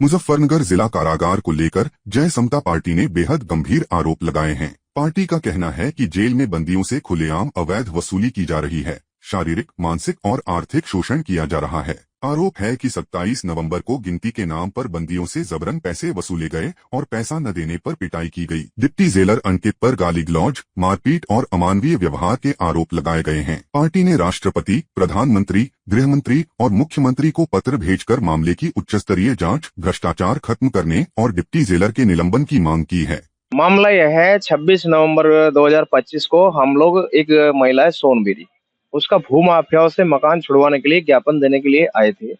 मुजफ्फरनगर जिला कारागार को लेकर जय समता पार्टी ने बेहद गंभीर आरोप लगाए हैं। पार्टी का कहना है कि जेल में बंदियों से खुलेआम अवैध वसूली की जा रही है, शारीरिक, मानसिक और आर्थिक शोषण किया जा रहा है। आरोप है कि 27 नवंबर को गिनती के नाम पर बंदियों से जबरन पैसे वसूले गए और पैसा न देने पर पिटाई की गई। डिप्टी जेलर अंकित पर गाली गलौज, मारपीट और अमानवीय व्यवहार के आरोप लगाए गए हैं। पार्टी ने राष्ट्रपति, प्रधानमंत्री, गृह मंत्री और मुख्यमंत्री को पत्र भेजकर मामले की उच्चस्तरीय जांच, भ्रष्टाचार खत्म करने और डिप्टी जेलर के निलंबन की मांग की है। मामला यह है 26 नवंबर 2025 को हम लोग एक महिला है सोनबेरी, उसका भू माफियाओं से मकान छुड़वाने के लिए ज्ञापन देने के लिए आए थे।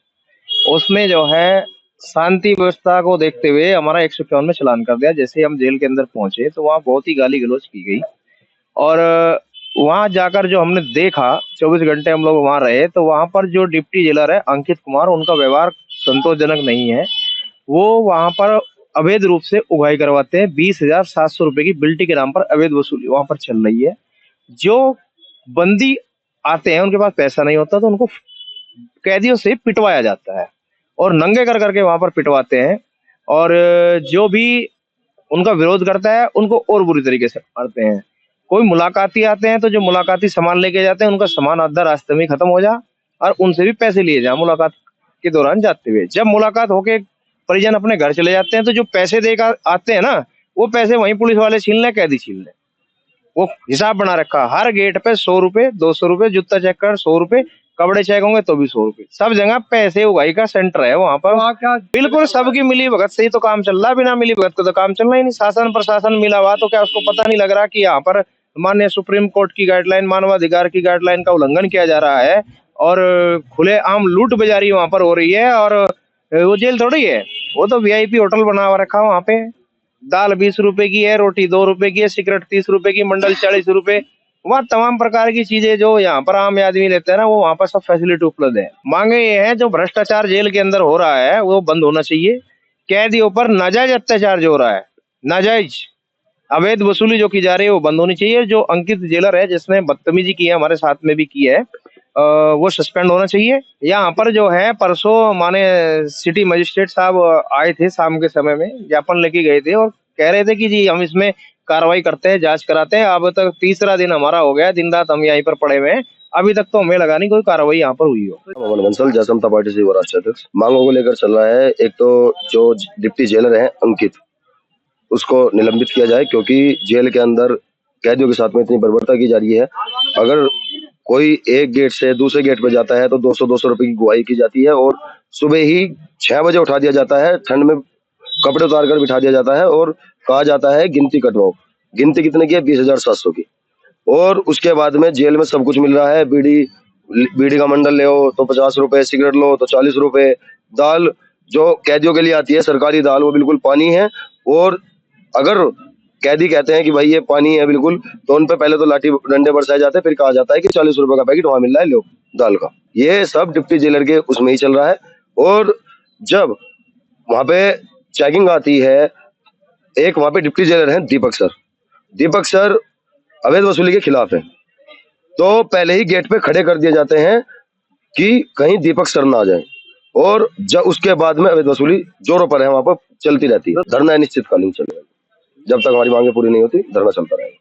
उसमें जो है शांति व्यवस्था को देखते हुए हमारा 151 में चालान कर दिया। जैसे हम जेल के अंदर पहुंचे तो वहाँ बहुत ही गाली गलौज की गई और वहाँ जाकर जो हमने देखा, 24 घंटे हम लोग वहाँ रहे, तो वहाँ पर जो डिप्टी जेलर है अंकित कुमार, उनका व्यवहार संतोषजनक नहीं है। वो वहाँ पर अवैध रूप से उगाही करवाते हैं। 20,700 रुपए की बिल्टी के नाम पर अवैध वसूली वहाँ पर चल रही है। जो बंदी आते हैं उनके पास पैसा नहीं होता तो उनको कैदियों से पिटवाया जाता है और नंगे कर करके वहां पर पिटवाते हैं और जो भी उनका विरोध करता है उनको और बुरी तरीके से मारते हैं। कोई मुलाकाती आते हैं तो जो मुलाकाती सामान लेके जाते हैं उनका सामान आधा रास्ते में खत्म हो जा और उनसे भी पैसे लिए जा मुलाकात के दौरान जाते हुए। जब मुलाकात होके परिजन अपने घर चले जाते हैं तो जो पैसे देकर आते हैं ना, वो पैसे वहीं पुलिस वाले छीन लें, कैदी छीन लें। वो हिसाब बना रखा, हर गेट पे 100 रुपए, 200 रुपए, जूता चेक कर 100 रुपए, कपड़े चेक होंगे तो भी 100 रुपए। सब जगह पैसे उगाही का सेंटर है वहाँ पर। बिल्कुल सबकी मिली भगत से ही तो काम चल रहा है, बिना मिली भगत को तो काम चलना ही नहीं। शासन प्रशासन मिला हुआ तो क्या उसको पता नहीं लग रहा कि यहाँ पर माननीय सुप्रीम कोर्ट की गाइडलाइन, मानवाधिकार की गाइडलाइन का उल्लंघन किया जा रहा है और खुलेआम लूट बाजारी वहाँ पर हो रही है। और वो जेल थोड़ी है, वो तो वीआईपी होटल बना हुआ रखा वहाँ पे। दाल 20 रुपए की है, रोटी 2 रुपए की है, सिगरेट 30 रुपए की, मंडल 40 रुपए। वहाँ तमाम प्रकार की चीजें जो यहाँ पर आम आदमी लेते हैं ना, वो वहाँ पर सब फैसिलिटी उपलब्ध है। मांगे ये है, जो भ्रष्टाचार जेल के अंदर हो रहा है वो बंद होना चाहिए। कैदियों पर नाजायज अत्याचार जो हो रहा है, नाजायज अवैध वसूली जो की जा रही है वो बंद होनी चाहिए। जो अंकित जेलर है जिसने बदतमीजी की है, हमारे साथ में भी की है, वो सस्पेंड होना चाहिए। यहाँ पर जो है परसों माने सिटी मजिस्ट्रेट साहब आए थे, शाम के समय में ज्ञापन लेके गए थे और कह रहे थे कि जी हम इसमें कार्रवाई करते हैं, जांच कराते हैं। अब तक तीसरा दिन हमारा हो गया, दिन रात हम यहीं पर पड़े हुए हैं, अभी तक तो हमें लगा नहीं कोई कार्रवाई यहाँ पर हुई हो। मोहन बंसल, जय समता पार्टी से राष्ट्रीय अध्यक्ष। मांगों को लेकर चल रहा है। एक तो जो डिप्टी जेलर है अंकित, उसको निलंबित किया जाए क्योंकि जेल के अंदर कैदियों के साथ में इतनी बर्बरता की जा रही है। अगर कोई एक गेट से दूसरे गेट पे जाता है तो 200-200 रुपए की गुहाई की जाती है और सुबह ही 6 बजे उठा दिया जाता है, ठंड में कपड़े उतार कर बिठा दिया जाता है और कहा जाता है गिनती कटवाओ। गिनती कितने की है? 20,700 की। और उसके बाद में जेल में सब कुछ मिल रहा है। बीड़ी का मंडल ले तो 50 रुपए, सिगरेट लो तो 40 रुपए, दाल जो कैदियों के लिए आती है सरकारी दाल, वो बिल्कुल पानी है। और अगर कैदी कहते हैं कि भाई ये पानी है बिल्कुल, तो उन पे पहले तो लाठी डंडे बरसाए जाते हैं, फिर कहा जाता है कि 40 रुपए का पैकेट वहां मिल रहा है, लो दाल का। ये सब डिप्टी जेलर के उसमें ही चल रहा है। और जब वहां पे चेकिंग आती है, एक वहां पे डिप्टी जेलर है दीपक सर अवैध वसूली के खिलाफ है, तो पहले ही गेट पे खड़े कर दिए जाते हैं कि कहीं दीपक सर ना आ जाए। और जब उसके बाद में अवैध वसूली जोरों पर है, वहां पर चलती रहती है। धरना अनिश्चितकालीन चलेगा, जब तक हमारी मांगे पूरी नहीं होती धरना चलता रहेगा।